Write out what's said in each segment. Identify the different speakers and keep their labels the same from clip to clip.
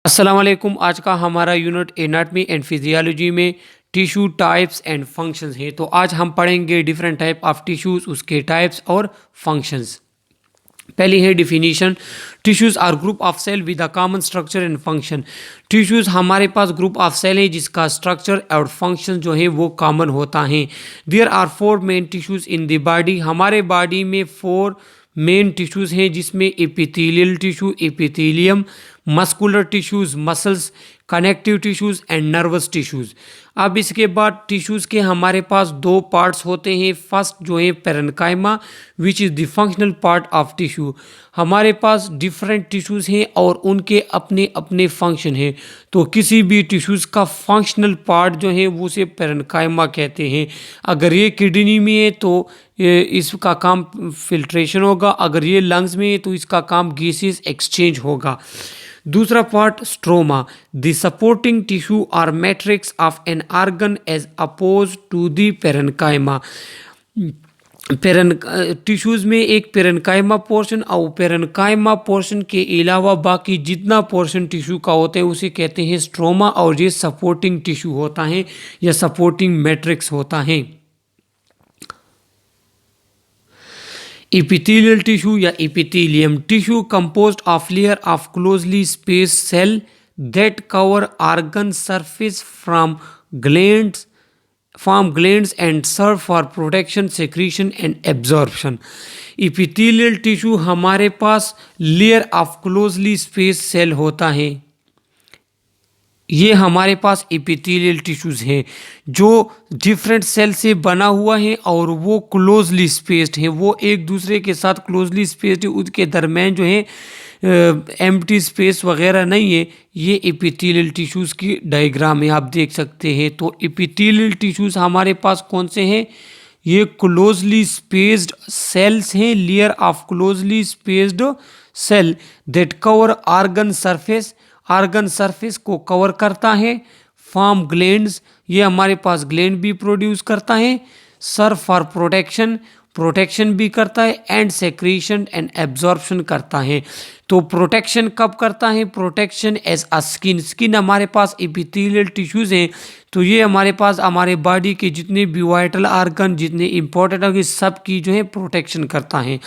Speaker 1: अस्सलाम वालेकुम। आज का हमारा यूनिट एनाटमी एंड फिजियोलॉजी में टिश्यू टाइप्स एंड फंक्शंस है। तो आज हम पढ़ेंगे डिफरेंट टाइप ऑफ टिश्यूज, उसके टाइप्स और फंक्शंस। पहली है definition. Tissues are group of cell with a common structure and function. Tissues हमारे पास ग्रुप ऑफ सेल है जिसका स्ट्रक्चर और फंक्शन जो है वो कॉमन होता है। There are four main tissues in the body. हमारे बॉडी में फोर मेन टिश्यूज हैं जिसमें epithelial tissue, epithelium, muscular tissues, muscles, connective tissues and nervous tissues. अब इसके बाद टिश्यूज के हमारे पास दो पार्ट्स होते हैं। फर्स्ट जो है parenchyma which is the functional part of tissue. हमारे पास डिफरेंट टिश्यूज हैं और उनके अपने अपने फंक्शन हैं। तो किसी भी टिश्यूज का फंक्शनल पार्ट जो है वो उसे पेरेन्काइमा कहते हैं। अगर ये किडनी में है तो इसका काम फिल्ट्रेशन होगा, अगर ये लंग्स में है तो इसका काम गैसेस एक्सचेंज होगा। दूसरा part stroma, the supporting tissue और matrix of an organ as oppose to the parenchyma. Tissues में एक पेरेन्काइमा पोर्शन और पेरेन्काइमा पोर्शन के अलावा बाकी जितना पोर्शन टिश्यू का होता है उसे कहते हैं स्ट्रोमा, और ये सपोर्टिंग टिश्यू होता है या सपोर्टिंग मैट्रिक्स होता है। Epithelial tissue या epithelium tissue composed of layer of closely spaced cell that cover organ surface from glands and serve for protection, secretion and absorption. Epithelial tissue हमारे पास layer of closely spaced cell होता है। ये हमारे पास epithelial tissues हैं जो different cell से बना हुआ है और वो क्लोजली स्पेस्ड है, वो एक दूसरे के साथ क्लोजली स्पेस्ड है। उसके दरमियान जो है एम्प्टी स्पेस वगैरह नहीं है। ये एपिथेलियल टिश्यूज की डायग्राम है, आप देख सकते हैं। तो एपिथेलियल टिश्यूज हमारे पास कौन से हैं? ये क्लोजली स्पेस्ड सेल्स हैं, layer of closely spaced cell that cover organ surface. Organ surface को कवर करता है। फॉर्म ग्लैंड्स, ये हमारे पास ग्लैंड भी प्रोड्यूस करता है। सर्व फॉर प्रोटेक्शन, प्रोटेक्शन भी करता है। एंड सेक्रीशन एंड एब्जॉर्प्शन करता है। तो प्रोटेक्शन कब करता है? Protection as a skin. Skin हमारे पास एपिथेलियल टिश्यूज हैं तो ये हमारे पास हमारे बॉडी के जितने भी वाइटल ऑर्गन, जितने इंपॉर्टेंट ऑर्गन, सब की जो है प्रोटेक्शन करता है।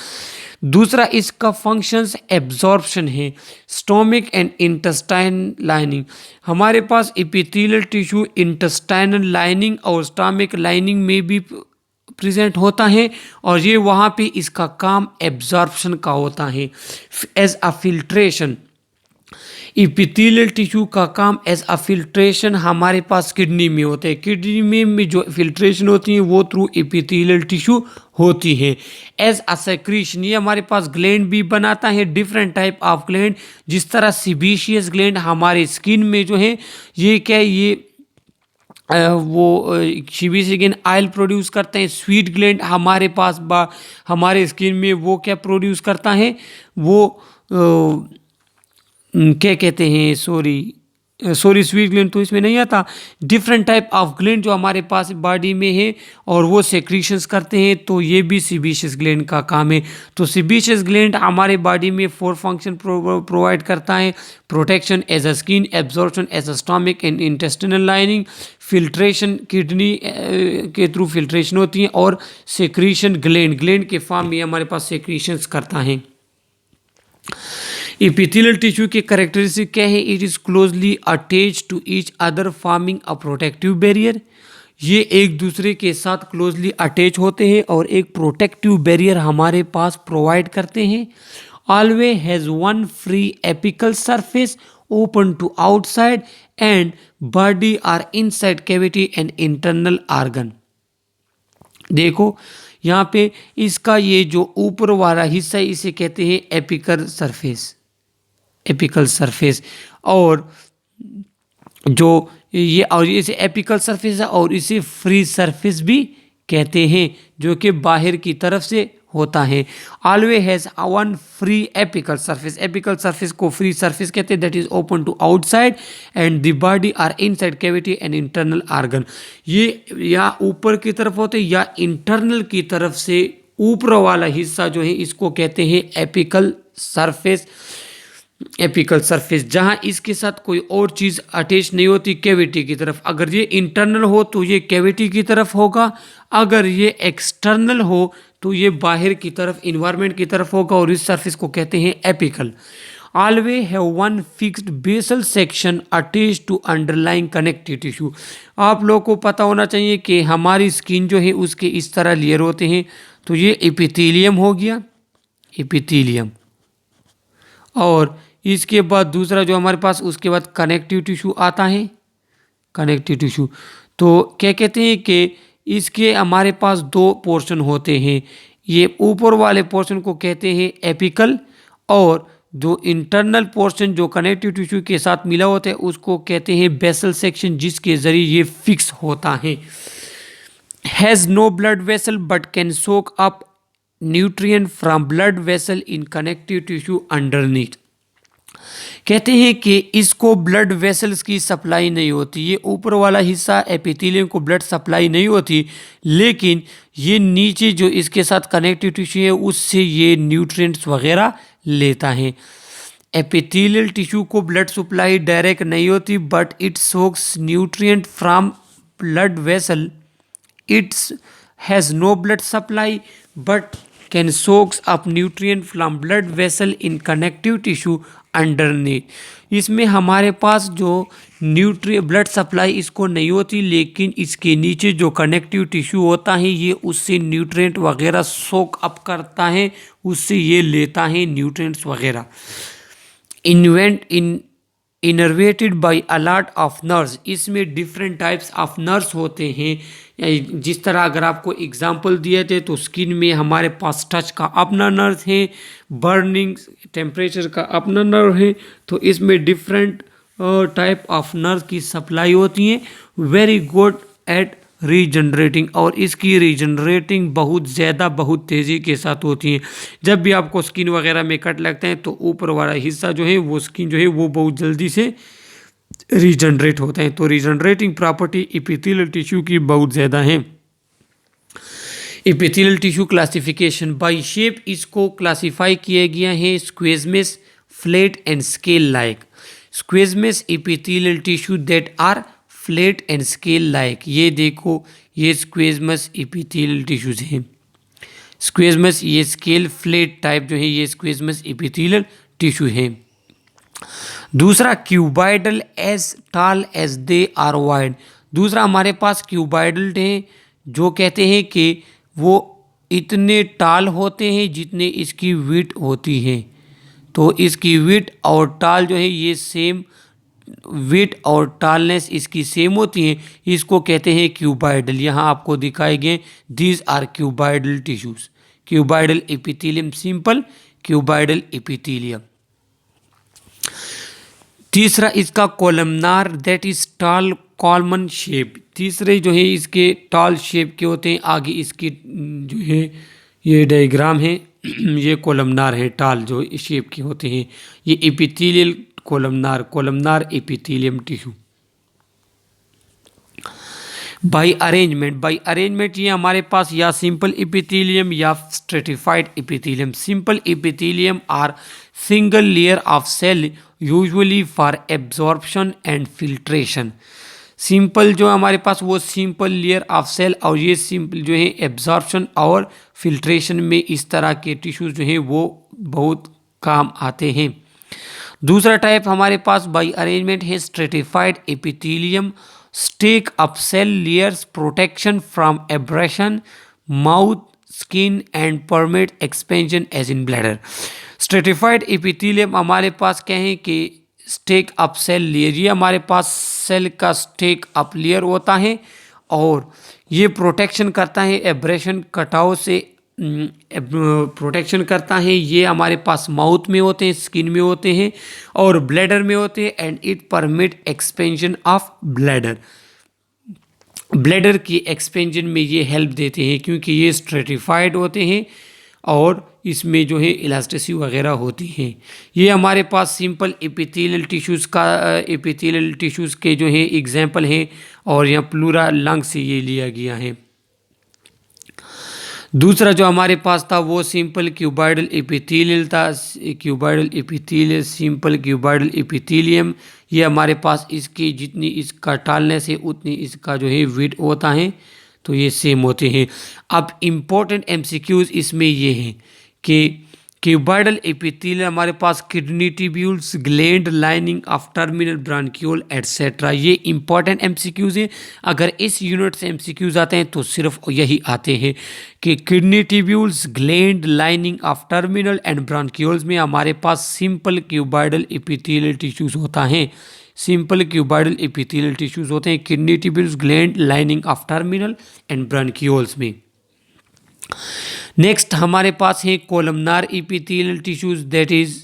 Speaker 1: दूसरा इसका फंक्शंस एब्जॉर्प्शन है। स्टोमिक एंड इंटेस्टाइन लाइनिंग, हमारे पास एपिथेलियल टिश्यू इंटेस्टाइनल लाइनिंग और स्टोमिक लाइनिंग में भी प्रेजेंट होता है और ये वहाँ पे इसका काम एब्जॉर्प्शन का होता है। As a filtration, epithelial tissue का काम एज अ फिल्ट्रेशन हमारे पास किडनी में होता है। किडनी में जो फिल्ट्रेशन होती है वो थ्रू एपिथेलियल टिश्यू होती है। एज अ सेक्रीशन, ये हमारे पास ग्लैंड भी बनाता है, डिफरेंट टाइप ऑफ ग्लैंड। जिस तरह सीबेशियस ग्लैंड हमारे स्किन में जो है ये क्या है, ये वो सीबेशियस ग्लैंड ऑयल प्रोड्यूस करते हैं। स्वीट ग्लैंड हमारे पास हमारे स्किन में वो क्या प्रोड्यूस करता है, वो क्या कहते हैं, सॉरी स्वीट ग्लैंड तो इसमें नहीं आता। डिफरेंट टाइप ऑफ ग्लैंड जो हमारे पास बॉडी में है और वो सेक्रीशंस करते हैं, तो ये भी सीबेशियस ग्लैंड का काम है। तो सीबेशियस ग्लैंड हमारे बॉडी में फोर फंक्शन प्रोवाइड करता है। Protection as a skin, absorption as a stomach and intestinal lining, filtration kidney के थ्रू फिल्ट्रेशन होती है, और सेक्रीशन ग्लैंड के फॉर्म में हमारे पास सेक्रीशंस करता है। एपिथेलियल टिश्यू के कैरेक्टरिस्टिक क्या है? It is closely attach to each other forming a protective barrier. ये एक दूसरे के साथ क्लोजली अटैच होते हैं और एक प्रोटेक्टिव बैरियर हमारे पास प्रोवाइड करते हैं। Always has one free apical surface open to outside and body or inside cavity and internal organ. देखो यहाँ पे इसका ये जो ऊपर वाला हिस्सा है इसे कहते हैं एपिकल सरफेस, एपिकल सरफेस। और जो ये और इसे एपिकल सरफेस है और इसे फ्री सरफेस भी कहते हैं जो कि बाहर की तरफ से होता है। Always has one free apical surface, apical surface को फ्री सरफेस कहते हैं, that is open to outside and the body or inside cavity and internal organ. ये या ऊपर की तरफ होते हैं या इंटरनल की तरफ से ऊपर वाला हिस्सा जो है इसको कहते हैं एपिकल सरफेस। एपिकल सरफेस, जहां इसके साथ कोई और चीज़ अटैच नहीं होती कैविटी की तरफ। अगर ये इंटरनल हो तो ये कैविटी की तरफ होगा, अगर ये एक्सटर्नल हो तो ये बाहर की तरफ इन्वायरमेंट की तरफ होगा, और इस सरफेस को कहते हैं apical. Always have one fixed basal section attach to underlying connective tissue. आप लोगों को पता होना चाहिए कि हमारी स्किन जो है उसके इस तरह लेयर होते हैं, तो ये एपिथेलियम हो गया, एपिथेलियम। और इसके बाद दूसरा जो हमारे पास, उसके बाद कनेक्टिव टिश्यू आता है, कनेक्टिव टिश्यू। तो क्या कहते हैं कि इसके हमारे पास दो पोर्शन होते हैं, ये ऊपर वाले पोर्शन को कहते हैं एपिकल, और जो इंटरनल पोर्शन जो कनेक्टिव टिश्यू के साथ मिला होता है उसको कहते हैं बेसल सेक्शन, जिसके जरिए ये फिक्स होता है। Has no blood vessel but can soak up nutrient from blood vessel in connective tissue underneath. कहते हैं कि इसको ब्लड वेसल्स की सप्लाई नहीं होती, ये ऊपर वाला हिस्सा एपिथेलियम को ब्लड सप्लाई नहीं होती, लेकिन ये नीचे जो इसके साथ कनेक्टिव टिश्यू है उससे ये न्यूट्रिएंट्स वगैरह लेता है। एपिथेलियल टिश्यू को ब्लड सप्लाई डायरेक्ट नहीं होती, but it soaks nutrient from blood vessel. It's has no blood supply but can soaks up nutrient from blood vessel in connective tissue underneath. इसमें हमारे पास जो ब्लड सप्लाई इसको नहीं होती, लेकिन इसके नीचे जो कनेक्टिव टिश्यू होता है ये उससे न्यूट्रिएंट वगैरह सोक अप करता है, उससे ये लेता है न्यूट्रिएंट्स वगैरह। Innervated by a lot of nerves, इसमें डिफरेंट टाइप्स ऑफ नर्व्स होते हैं। जिस तरह अगर आपको एग्जांपल दिए थे तो स्किन में हमारे पास टच का अपना नर्व है, बर्निंग टेम्परेचर का अपना नर्व है, तो इसमें डिफरेंट टाइप ऑफ नर्व की सप्लाई होती है। वेरी गुड एट रीजनरेटिंग, और इसकी रीजनरेटिंग बहुत ज़्यादा बहुत तेज़ी के साथ होती है। जब भी आपको स्किन वगैरह में कट लगते हैं तो ऊपर वाला हिस्सा जो है वो स्किन जो है वो बहुत जल्दी से रीजनरेट होता है। तो रीजनरेटिंग प्रॉपर्टी एपिथेलियल टिश्यू की बहुत ज़्यादा है। Epithelial tissue classification by shape, इसको क्लासिफाई किया गया है squamous, flat and scale like. Squamous epithelial tissue that are flat and scale like. ये देखो, ये स्क्वेमस एपिथेलियल टिश्यूज हैं। स्क्वेमस ये स्केल फ्लैट टाइप जो है ये स्क्वेमस एपिथेलियल टिश्यू है। दूसरा cuboidal as tall as they are wide. दूसरा हमारे पास क्यूबाइडल है, जो कहते हैं कि वो इतने टाल होते हैं जितने इसकी विड्थ होती है। तो इसकी विड्थ और टाल जो है ये सेम, विड्थ और टालनेस इसकी सेम होती है, इसको कहते हैं क्यूबाइडल। यहाँ आपको दिखाए गए these are cuboidal tissues. Cuboidal epithelium simple, cuboidal epithelium. तीसरा इसका columnar, that is tall column shape. तीसरे जो है इसके टॉल शेप के होते हैं। आगे इसकी जो है ये डायग्राम है, ये कोलमनार है, टाल जो शेप के होते हैं, ये epithelial columnar, columnar epithelium tissue. By arrangement, by arrangement ये हमारे पास या सिंपल एपिथेलियम या stratified epithelium. Simple epithelium are single layer of cell usually for absorption and filtration. Simple जो हमारे पास वो सिंपल लेयर ऑफ सेल, और ये सिंपल जो है एब्जॉर्प्शन और फिल्ट्रेशन में इस तरह के टिश्यूज जो हैं वो बहुत काम आते हैं। दूसरा टाइप हमारे पास बाय अरेंजमेंट है stratified epithelium, stack up cell layers protection from abrasion, mouth, skin and permit expansion as in bladder. Stratified epithelium हमारे पास क्या है कि स्टेक अप सेल लेयर, ये हमारे पास सेल का स्टेक अप लेयर होता है, और ये प्रोटेक्शन करता है एब्रेशन, कटाव से प्रोटेक्शन करता है। ये हमारे पास माउथ में होते हैं, स्किन में होते हैं और ब्लैडर में होते हैं, and it permit expansion of bladder. Bladder की एक्सपेंशन में ये हेल्प देते हैं क्योंकि ये स्ट्रेटिफाइड होते हैं और इसमें जो है इलास्टिसिटी वगैरह होती है। ये हमारे पास सिंपल एपिथेलियल टिश्यूज़ का एपिथेलियल टिश्यूज़ के जो है एग्जाम्पल हैं, और यहाँ प्लूरा लंग से ये लिया गया है। दूसरा जो हमारे पास था वो सिंपल क्यूबाइडल एपिथेलियल था, cuboidal epithelial, simple cuboidal epithelium. ये हमारे पास इसकी जितनी इसका टालनेस है उतनी इसका जो है विड्थ होता है, तो ये सेम होते हैं। अब इम्पोर्टेंट एमसीक्यूज इसमें ये हैं कि क्यूबाइडल एपिथेलियल हमारे पास kidney tubules, gland lining of terminal bronchiole etcetera, ये इंपॉर्टेंट एमसीक्यूज हैं। अगर इस यूनिट से एमसीक्यूज आते हैं तो सिर्फ यही आते हैं कि kidney tubules, gland lining of terminal end bronchioles में हमारे पास सिंपल क्यूबाइडल एपिथेलियल टिश्यूज होता है, सिंपल क्यूबाइडल एपिथेलियल टिश्यूज होते हैं kidney tubules, gland lining of terminal end bronchioles में। नेक्स्ट हमारे पास है columnar epithelial tissues, that is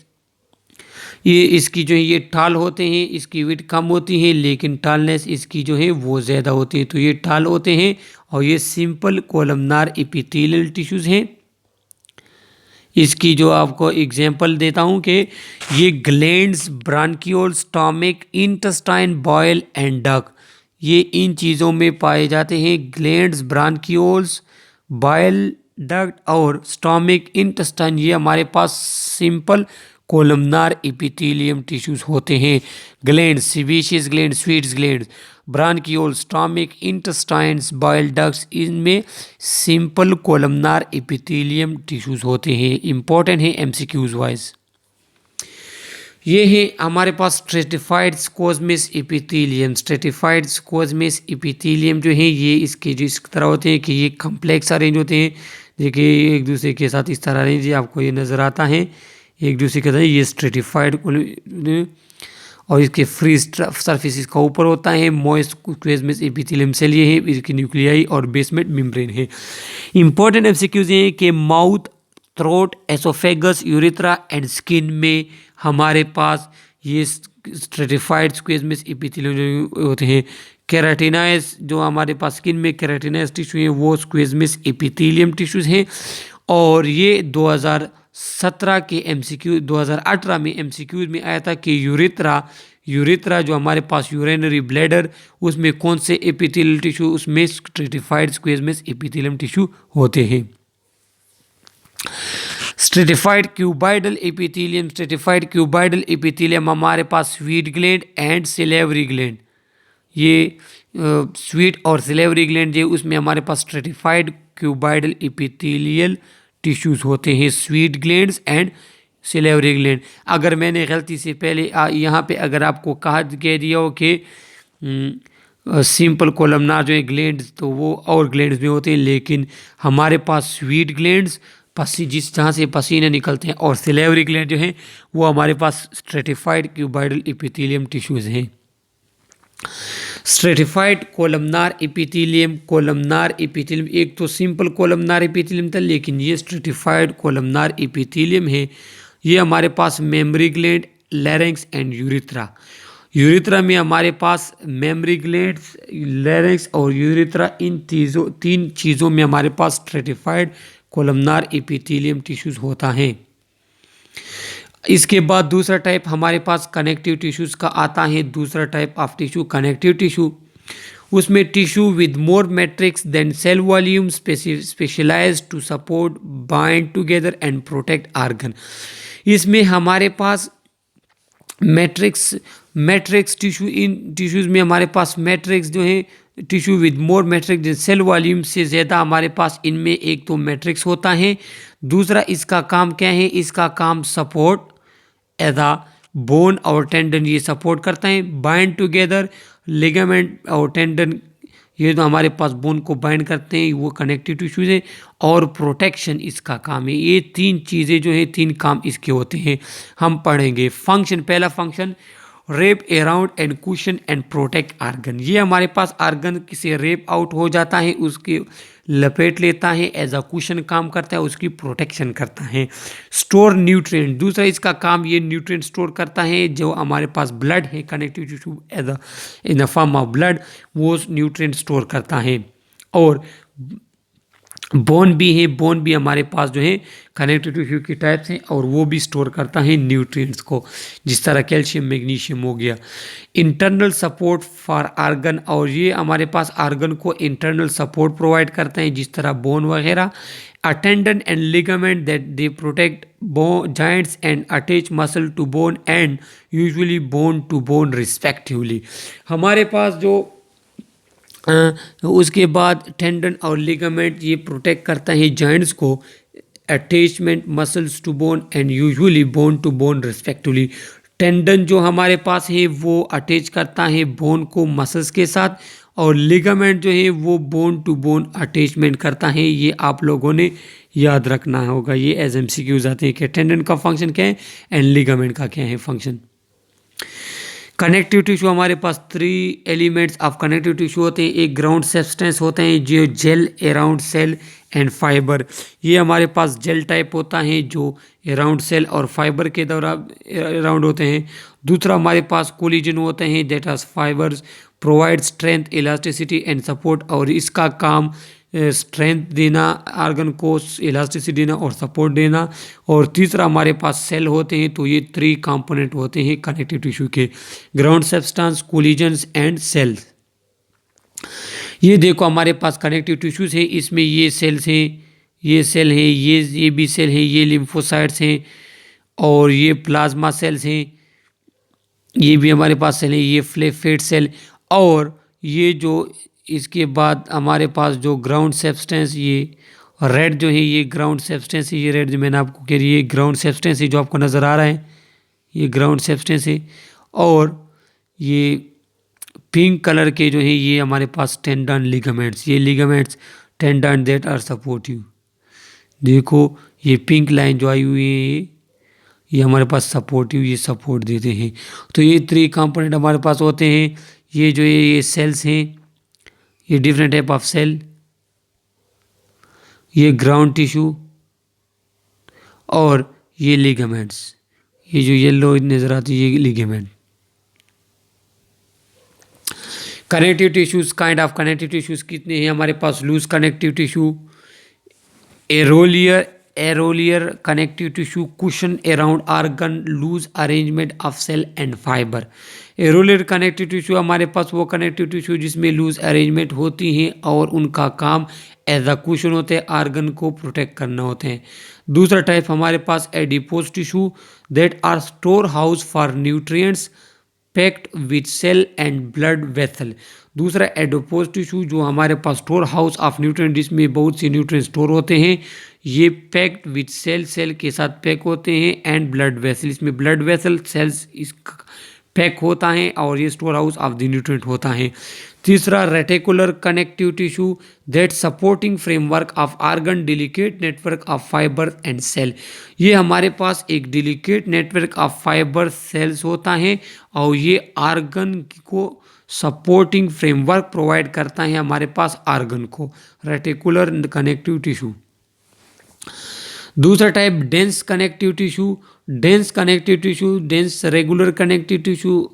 Speaker 1: ये इसकी जो है ये टाल होते हैं, इसकी विड्थ कम होती है लेकिन टालनेस इसकी जो है वो ज़्यादा होती है, तो ये टाल होते हैं और ये सिंपल कोलमनार एपिथेलियल टिश्यूज हैं। इसकी जो आपको एग्जांपल देता हूँ कि ये glands, bronchiole, stomach, intestine, bile and duct, ये इन चीज़ों में पाए जाते हैं। ग्लैंड्स, ब्रांक्यूल्स, बॉयल डक्ट और स्टोमक, इंटेस्टाइन, ये हमारे पास सिंपल कोलमनार एपिथेलियम टिश्यूज होते हैं। Gland, sebaceous gland, sweets gland, bronchiole, stomach, intestines, bile ducts, इनमें सिंपल कोलमनार एपिथेलियम टिश्यूज होते हैं। इंपॉर्टेंट है एमसीक्यूज वाइज। ये है हमारे पास stratified squamous epithelium. Stratified squamous epithelium जो है ये इसके जो इस तरह होते हैं कि ये कम्प्लेक्स अरेंज होते हैं, देखिए एक दूसरे के साथ इस तरह अरेंज, आपको ये नज़र आता है एक दूसरे के साथ, ये स्ट्रेटिफाइड और इसके फ्री सरफेस इसका ऊपर होता है। मॉइस्ट स्क्वोज़मस एपिथेलियम सेल ये है, इसकी न्यूक्लियाई और बेसमेंट मेम्ब्रेन है। इंपॉर्टेंट एमसीक्यूज ये हैं कि mouth, throat, oesophagus, urethra and skin में हमारे पास ये स्ट्रेटिफाइड स्क्वोज़मस एपिथेलियम होते हैं। केराटिनाइज जो हमारे पास स्किन में केराटिनाइज टिश्यू है वो स्क्वोज़मस एपिथेलियम टिश्यूज हैं। और ये 2017 के एमसीक्यू 2018 में एमसीक्यूज में आया था कि यूरेथ्रा जो हमारे पास यूरिनरी ब्लैडर, उसमें कौन से एपिथेलियल टिश्यू, उसमें स्ट्रेटिफाइड स्क्वोज़मस एपिथेलियम टिश्यू होते हैं। Stratified cuboidal epithelium, stratified cuboidal epithelium हमारे पास sweet gland and salivary gland, ये स्वीट और सिलेवरी ग्लैंड जो उसमें हमारे पास स्ट्रेटिफाइड क्यूबाइडल एपिथेलियल टिश्यूज होते हैं, sweet glands and salivary gland. अगर मैंने गलती से पहले यहाँ पे अगर आपको कह दिया हो कि सिंपल कोलमनार जो है ग्लैंड्स, तो वो और ग्लैंड्स में होते हैं, लेकिन हमारे पास स्वीट ग्लैंड्स जहाँ से पसीने निकलते हैं और सिलेवरी ग्लैंड जो है वो हमारे पास स्ट्रेटिफाइड क्यूबाइडल एपिथेलियम टिश्यूज हैं। स्ट्रेटिफाइड कोलमनार एपिथेलियम, एक तो सिंपल कोलमनार एपिथेलियम था लेकिन ये स्ट्रेटिफाइड कोलमनार एपिथेलियम है। ये हमारे पास mammary gland, larynx and urethra में हमारे पास मेमरी ग्लैंड, लैरिंक्स और यूरेथ्रा, इन तीन चीज़ों में हमारे पास स्ट्रेटिफाइड कोलमनार एपिथेलियम टिश्यूज होता है। इसके बाद दूसरा टाइप हमारे पास कनेक्टिव टिश्यूज का आता है। दूसरा type of tissue connective tissue, उसमें tissue with more matrix than cell volume, specialized to support, bind together and protect organ. इसमें हमारे पास मैट्रिक्स टिश्यू, इन टिश्यूज में हमारे पास मैट्रिक्स जो है tissue with more matrix, cell volume से ज़्यादा हमारे पास इनमें एक तो मैट्रिक्स होता है। दूसरा इसका काम क्या है, इसका काम सपोर्ट एज अ बोन और टेंडन, ये सपोर्ट करता है। बाइंड टुगेदर, लिगामेंट और टेंडन, ये तो हमारे पास बोन को बाइंड करते हैं, वो कनेक्टिव टिश्यूज है। और प्रोटेक्शन इसका काम है। ये तीन चीज़ें जो है, तीन काम इसके होते हैं। हम पढ़ेंगे फंक्शन। पहला function, wrap around and cushion and protect organ. ये हमारे पास आर्गन किसी रेप आउट हो जाता है, उसकी लपेट लेता है, एज अ कुशन काम करता है, उसकी प्रोटेक्शन करता है। स्टोर न्यूट्रिएंट, दूसरा इसका काम ये न्यूट्रिएंट स्टोर करता है। जो हमारे पास ब्लड है, connective tissue as a in the form of blood, वो न्यूट्रिएंट स्टोर करता है। और बोन भी है, बोन भी हमारे पास जो है कनेक्टिव टिश्यू की टाइप्स हैं और वो भी स्टोर करता है न्यूट्रिएंट्स को, जिस तरह कैल्शियम मैग्नीशियम हो गया। इंटरनल सपोर्ट फॉर आर्गन, और ये हमारे पास आर्गन को इंटरनल सपोर्ट प्रोवाइड करते हैं जिस तरह बोन वगैरह। A tendon and ligament that they protect joints and attach muscle to bone and usually bone to bone respectively. हमारे पास जो उसके बाद टेंडन और लिगामेंट ये प्रोटेक्ट करता है जॉइंट्स को, attachment muscles to bone and usually bone to bone respectively. Tendon जो हमारे पास है वो अटैच करता है बोन को मसल्स के साथ, और लिगामेंट जो है वो बोन टू बोन अटैचमेंट करता है। ये आप लोगों ने याद रखना होगा, ये एज MCQs आते हैं कि टेंडन का फंक्शन क्या है एंड लिगामेंट का क्या है फंक्शन। कनेक्टिव टिश्यू हमारे पास 3 एलिमेंट्स ऑफ कनेक्टिव टिश्यू होते हैं। एक ग्राउंड सब्सटेंस होते हैं जो gel around cell and fiber, ये हमारे पास जेल टाइप होता है जो अराउंड सेल और फाइबर के दौरान अराउंड होते हैं। दूसरा हमारे पास कोलिजन होते हैं that are fibers provide strength elasticity and support, और इसका काम स्ट्रेंथ देना, आर्गन को इलास्टिसिटी देना और सपोर्ट देना। और तीसरा हमारे पास सेल होते हैं। तो ये 3 कंपोनेंट होते हैं कनेक्टिव टिश्यू के, ground substance, collagens and cells. ये देखो हमारे पास कनेक्टिव टिश्यूज है, इसमें ये सेल्स हैं, ये सेल है, ये भी सेल है, ये लिम्फोसाइट्स हैं और ये प्लाज्मा सेल्स हैं, ये भी हमारे पास सेल है, ये फ्लेफेट सेल। और ये जो इसके बाद हमारे पास जो ग्राउंड सब्सटेंस, ये रेड जो है ये ग्राउंड सब्सटेंस है, ये रेड जो मैंने आपको कह रही है ये ग्राउंड सब्सटेंस है जो आपको नज़र आ रहा है, ये ग्राउंड सब्सटेंस है। और ये पिंक कलर के जो है ये हमारे पास टेंडन लिगामेंट्स, ये ligaments tendon that are supportive. देखो ये पिंक लाइन जो आई हुई है ये हमारे पास सपोर्टिव, ये सपोर्ट देते हैं। तो ये 3 कंपोनेंट हमारे पास होते हैं। ये जो है ये सेल्स हैं, ये डिफरेंट टाइप ऑफ सेल, ये ग्राउंड टिश्यू और ये लिगामेंट्स, ये जो येलो नज़र आती है ये ligament. Connective tissues, kind of connective tissues कितने हैं हमारे पास? Loose connective tissue, areolar connective tissue, cushion around organ, loose arrangement of cell and fibre. Areolar connective tissue हमारे पास वो कनेक्टिव टिश्यू जिसमें लूज अरेंजमेंट होती हैं और उनका काम एज अ कुशन होते हैं, आर्गन को प्रोटेक्ट करना होते हैं। दूसरा टाइप हमारे पास adipose tissue that are store house for nutrients packed with cell and blood vessel. दूसरा एडिपोज टिश्यू जो हमारे पास स्टोर हाउस ऑफ न्यूट्रिएंट, जिसमें बहुत सी न्यूट्रिएंट स्टोर होते हैं, ये पैक्ड विथ सेल, सेल के साथ पैक होते हैं, एंड ब्लड वेसल, इसमें ब्लड वेसल सेल्स इस पैक होता है और ये store house of the nutrient होता है। तीसरा reticular connective tissue that supporting framework of organ, delicate network of fibre and cell. ये हमारे पास एक delicate network of fibre cells होता है और ये आर्गन को सपोर्टिंग फ्रेमवर्क प्रोवाइड करता है हमारे पास आर्गन को, रेटिकुलर कनेक्टिव टिश्यू। दूसरा type dense connective tissue, dense connective tissue, dense regular connective tissue.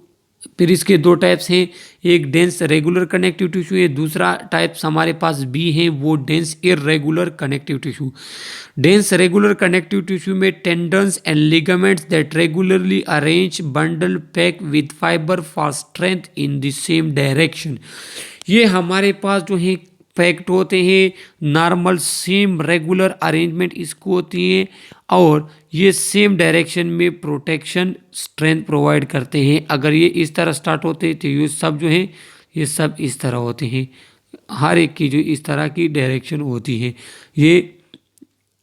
Speaker 1: फिर इसके 2 टाइप्स हैं, एक डेंस रेगुलर कनेक्टिव टिश्यू है, दूसरा टाइप्स हमारे पास बी है वो dense irregular connective tissue. Dense regular connective tissue में tendons and ligaments that regularly arrange bundle pack with fibre for strength in the same direction. ये हमारे पास जो है पैक्ट होते हैं, नॉर्मल सेम रेगुलर अरेंजमेंट इसको होती है और ये सेम डायरेक्शन में प्रोटेक्शन स्ट्रेंथ प्रोवाइड करते हैं। अगर ये इस तरह स्टार्ट होते हैं तो ये सब जो है ये सब इस तरह होते हैं, हर एक की जो इस तरह की डायरेक्शन होती है। ये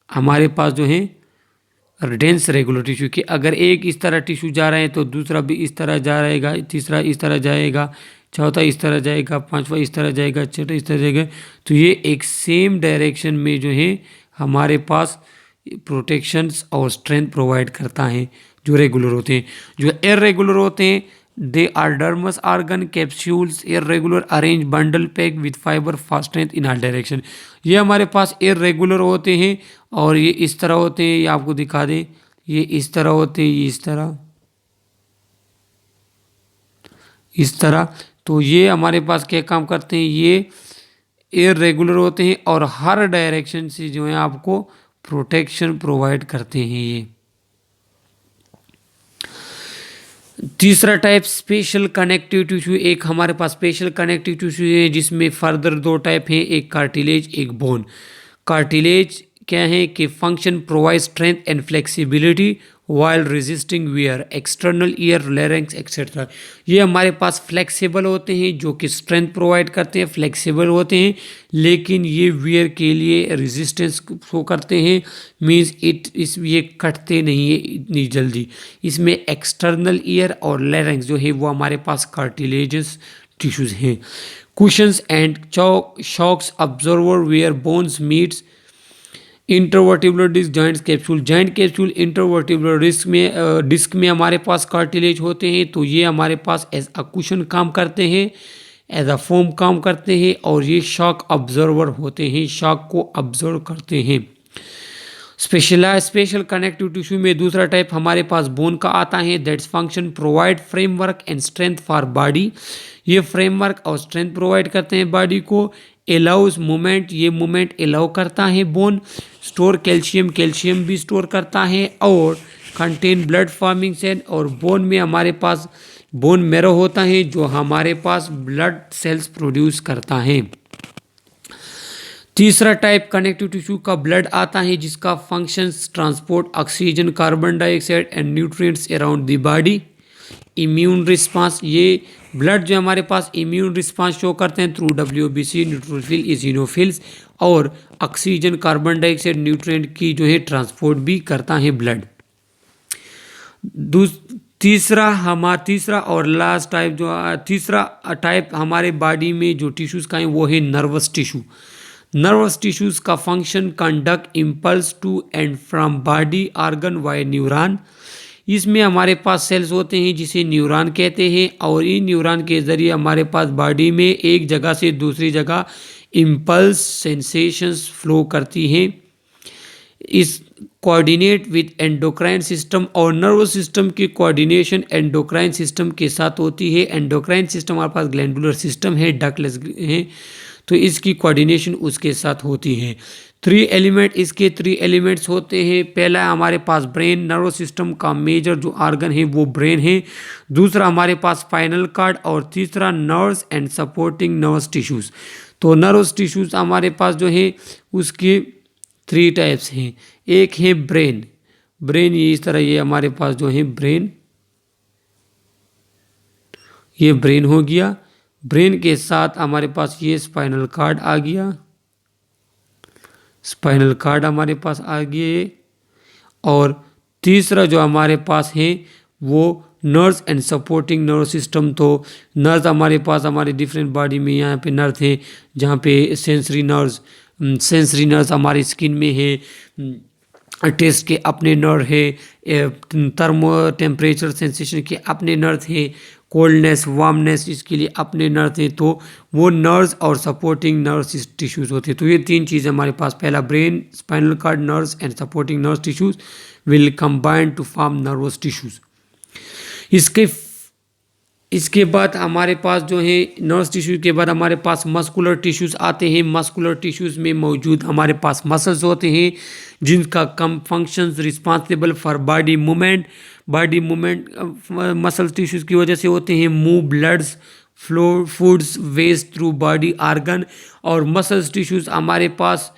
Speaker 1: हमारे पास जो है डेंस रेगुलर टिश्यू के, अगर एक इस तरह टिश्यू जा रहा है तो दूसरा भी इस तरह जा रहेगा, तीसरा इस तरह जाएगा, चौथा इस तरह जाएगा, पांचवा इस तरह जाएगा, छठा इस तरह जाएगा। तो ये एक सेम डायरेक्शन में जो है हमारे पास प्रोटेक्शंस और स्ट्रेंथ प्रोवाइड करता है जो रेगुलर होते हैं। जो इररेगुलर होते हैं they are dermis organ capsules irregular arrange bundle pack with fibre for strength in all direction. ये हमारे पास इररेगुलर होते हैं और ये इस तरह होते हैं, ये आपको दिखा दें, ये इस तरह होते हैं, ये इस तरह, इस तरह। तो ये हमारे पास क्या काम करते हैं, ये इरेगुलर होते हैं और हर डायरेक्शन से जो है आपको प्रोटेक्शन प्रोवाइड करते हैं ये। तीसरा टाइप स्पेशल कनेक्टिव टिश्यू। एक हमारे पास स्पेशल कनेक्टिव टिश्यू है जिसमें फर्दर दो टाइप हैं, एक कार्टिलेज एक बोन। कार्टिलेज क्या है कि function provide strength and flexibility while resisting wear, external ear, larynx etcetera. ये हमारे पास फ्लेक्सिबल होते हैं जो कि स्ट्रेंथ प्रोवाइड करते हैं, फ्लेक्सिबल होते हैं, लेकिन ये वियर के लिए रेजिस्टेंस शो करते हैं, मींस ये कटते नहीं है इतनी जल्दी। इसमें एक्सटर्नल ईयर और लेरिंक्स जो है वो हमारे पास कार्टिलेजस टिश्यूज हैं। Cushions and shocks observer where bones meets intervertebral disc joint capsule. Joint capsule intervertebral disc में हमारे पास कार्टिलेज होते हैं, तो ये हमारे पास एज अ कुशन काम करते हैं, एज अ फोम काम करते हैं, और ये शॉक ऑब्जर्वर होते हैं, शॉक को ऑब्जर्व करते हैं। स्पेशल कनेक्टिव टिश्यू में दूसरा टाइप हमारे पास बोन का आता है, that's function provide framework and strength for body. ये फ्रेमवर्क और स्ट्रेंथ प्रोवाइड करते हैं बॉडी को। एलाउज मूवमेंट, ये मूवमेंट एलाउ करता है बोन। स्टोर कैल्शियम, कैल्शियम भी स्टोर करता है, और कंटेन ब्लड फॉर्मिंग सेल, और बोन में हमारे पास बोन मैरो होता है जो हमारे पास ब्लड सेल्स प्रोड्यूस करता है। तीसरा टाइप कनेक्टिव टिश्यू का ब्लड आता है जिसका functions transport oxygen, carbon dioxide and nutrients around the body. Immune response, ये ब्लड जो हमारे पास इम्यून रिस्पांस शो करते हैं थ्रू WBC, न्यूट्रोफिल, इसिनोफिल्स, और ऑक्सीजन, कार्बन डाइऑक्साइड, न्यूट्रिएंट की जो है ट्रांसपोर्ट भी करता है ब्लड। तीसरा और लास्ट टाइप तीसरा टाइप हमारे बॉडी में जो टिश्यूज़ का है वो है नर्वस टिश्यू। नर्वस टिश्यूज़ का function conduct impulse to and from body organ by neuron. इसमें हमारे पास सेल्स होते हैं जिसे न्यूरॉन कहते हैं, और इन न्यूरॉन के ज़रिए हमारे पास बॉडी में एक जगह से दूसरी जगह इम्पल्स सेंसेशंस फ्लो करती हैं। इस कोऑर्डिनेट विद एंडोक्राइन सिस्टम, और नर्वस सिस्टम की कोऑर्डिनेशन एंडोक्राइन सिस्टम के साथ होती है। एंडोक्राइन सिस्टम हमारे पास ग्लैंडुलर सिस्टम है, डक्टलेस है, तो इसकी कोऑर्डिनेशन उसके साथ होती है। इसके 3 एलिमेंट्स होते हैं। पहला हमारे पास ब्रेन, नर्वस सिस्टम का मेजर जो ऑर्गन है वो ब्रेन है। दूसरा हमारे पास स्पाइनल कॉर्ड, और तीसरा nerves and supporting nervous tissues. तो नर्वस टिश्यूज़ हमारे पास जो है उसके 3 टाइप्स हैं। एक है ब्रेन, ये इस तरह, ये हमारे पास जो है ब्रेन, ये ब्रेन हो गया। ब्रेन के साथ हमारे पास ये स्पाइनल कॉर्ड आ गया, स्पाइनल कॉर्ड हमारे पास आ गए, और तीसरा जो हमारे पास है वो nerves and supporting nerve system. तो नर्व्स हमारे पास हमारे डिफरेंट बॉडी में यहाँ पे नर्व है, जहाँ पे सेंसरी नर्व्स हमारी स्किन में है, टेस्ट के अपने नर्व है, थर्मो टेम्परेचर सेंसेशन के अपने नर्व है, कोल्डनेस, वार्मनेस इसके लिए अपने नर्व थे। तो वो नर्व्स और सपोर्टिंग नर्व टिश्यूज़ होते हैं। तो ये 3 चीज़ें हमारे पास, पहला brain, spinal cord, nerves and supporting nerve tissues will combine to form nervous tissues. इसके बाद हमारे पास जो है नर्व्स टिश्यू के बाद हमारे पास मस्कुलर टिश्यूज़ आते हैं। मस्कुलर टिश्यूज़ में मौजूद हमारे पास मसल्स होते हैं जिनका कम functions responsible for body movement muscle tissues की वजह से होते हैं। Move bloods flow foods waste through body organ, और मसल्स टिश्यूज़ हमारे पास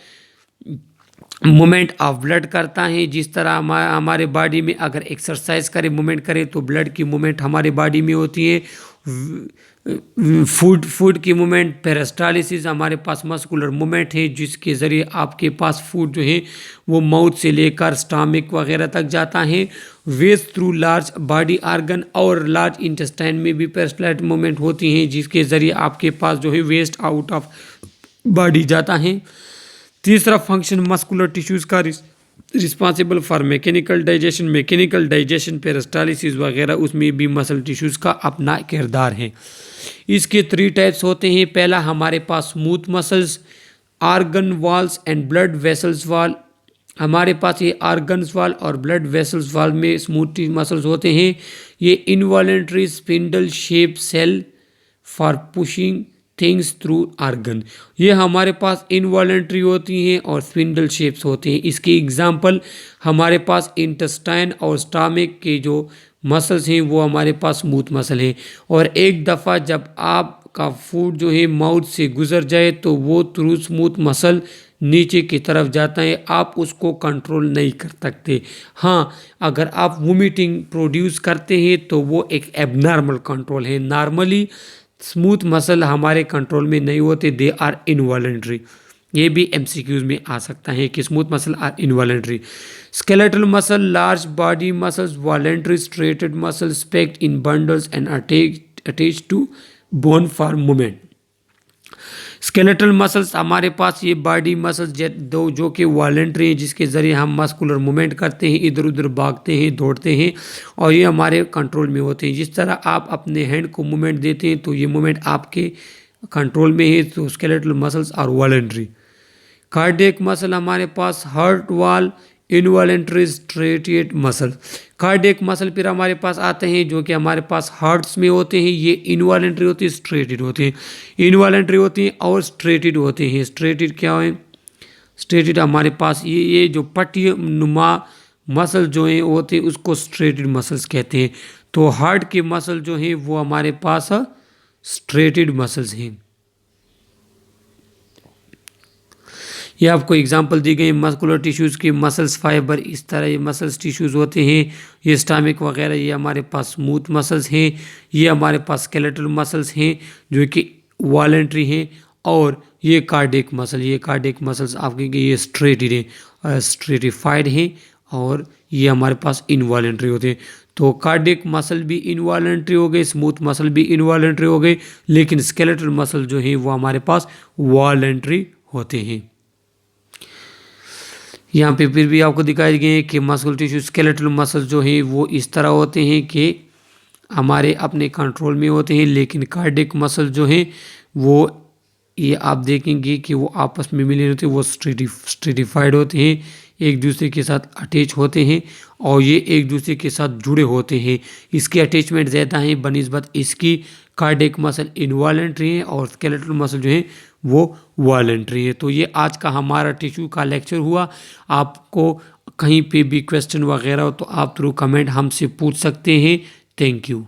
Speaker 1: मूवमेंट ऑफ ब्लड करता है। जिस तरह हमारे बॉडी में अगर एक्सरसाइज करें, मूवमेंट करें, तो ब्लड की मूवमेंट हमारे बॉडी में होती है। फूड की मूवमेंट, पेरिस्टालिसिस हमारे पास मस्कुलर मूवमेंट है जिसके ज़रिए आपके पास फूड जो है वो माउथ से लेकर स्टमक वगैरह तक जाता है। Waste through large body organ, और लार्ज इंटेस्टाइन में भी पेरिस्टालिस मूवमेंट होती हैं जिसके ज़रिए आपके पास जो है वेस्ट आउट ऑफ बॉडी जाता है। तीसरा फंक्शन मस्कुलर टिश्यूज़ का responsible for mechanical digestion, peristalsis वगैरह, उसमें भी मसल टिश्यूज़ का अपना किरदार है। इसके 3 टाइप्स होते हैं। पहला हमारे पास smooth muscles, organ walls and blood vessels wall. हमारे पास ये आर्गन्स वॉल और ब्लड वेसल्स वॉल में स्मूथ मसल्स होते हैं। ये involuntary spindle shape cell for pushing things through organ. ये हमारे पास इनवॉलेंट्री होती हैं और स्पिंडल शेप्स होते हैं। इसकी एग्जांपल हमारे पास इंटेस्टाइन और स्टमक के जो मसल्स हैं वो हमारे पास स्मूथ मसल हैं, और एक दफ़ा जब आपका फूड जो है माउथ से गुजर जाए तो वो थ्रू स्मूथ मसल नीचे की तरफ जाता है, आप उसको कंट्रोल नहीं कर सकते। हाँ, अगर आप वोमिटिंग प्रोड्यूस करते हैं तो वो एक एबनॉर्मल कंट्रोल है। नॉर्मली स्मूथ मसल हमारे कंट्रोल में नहीं होते, दे आर इनवॉलेंट्री। ये भी एमसीक्यूज में आ सकता है कि smooth muscle are involuntary. Skeletal muscle, large body muscles, voluntary striated muscles packed in bundles and attached to bone for movement. Skeletal muscles हमारे पास ये बॉडी मसल्स दो जो कि वॉलेंट्री हैं, जिसके ज़रिए हम मस्कुलर मूवमेंट करते हैं, इधर उधर भागते हैं, दौड़ते हैं, और ये हमारे कंट्रोल में होते हैं। जिस तरह आप अपने हैंड को मूवमेंट देते हैं तो ये मूवमेंट आपके कंट्रोल में है, तो स्केलेटल मसल्स और वॉलेंट्री। कार्डियक मसल हमारे पास हार्ट वाल इनवॉलेंट्री स्ट्रेटिएट मसल। कार्डियक मसल फिर हमारे पास आते हैं जो कि हमारे पास हार्ट्स में होते हैं, ये इनवॉलेंट्री होते हैं, स्ट्रेटेड होते हैं। इनवॉलेंट्री होती हैं और स्ट्रेटेड होते हैं। स्ट्रेटेड क्या है? स्ट्रेटेड हमारे पास ये जो पट्टी नुमा मसल जो हैं होते हैं उसको स्ट्रेटेड मसल्स कहते हैं। तो हार्ट के मसल जो हैं वो हमारे पास स्ट्रेटेड मसल्स हैं। ये आपको एग्जांपल दी गई मस्कुलर टिश्यूज़ की, मसल्स फाइबर, इस तरह ये मसल्स टिश्यूज़ होते हैं। ये स्टमक वगैरह ये हमारे पास स्मूथ मसल्स हैं। ये हमारे पास स्केलेटल मसल्स हैं जो कि वॉलेंट्री हैं, और ये कार्डियक मसल, ये कार्डियक मसल्स आपके ये स्ट्रेटेड हैं, स्ट्रेटिफाइड हैं, और ये हमारे पास इनवॉलेंट्री होते हैं। तो कार्डियक मसल भी इनवॉलेंट्री हो गए, स्मूथ मसल भी इनवॉलेंट्री हो गए, लेकिन स्केलेटल मसल जो हैं वो हमारे पास वॉलेंट्री होते हैं। यहाँ पे फिर भी आपको दिखाए गए हैं कि मस्कुलर टिश्यू स्केलेटल मसल जो है वो इस तरह होते हैं कि हमारे अपने कंट्रोल में होते हैं, लेकिन कार्डियक मसल जो है वो ये आप देखेंगे कि वो आपस में मिले होते हैं, वो स्ट्रेटिफाइड होते हैं, एक दूसरे के साथ अटैच होते हैं, और ये एक दूसरे के साथ जुड़े होते हैं। इसकी अटैचमेंट ज़्यादा है बनिस्बत इसकी। कार्डियक मसल इनवॉलेंट्री है और स्केलेटल मसल जो है वो वॉलेंट्री है। तो ये आज का हमारा टिश्यू का लेक्चर हुआ। आपको कहीं पे भी क्वेश्चन वगैरह हो तो आप थ्रू कमेंट हमसे पूछ सकते हैं। Thank you.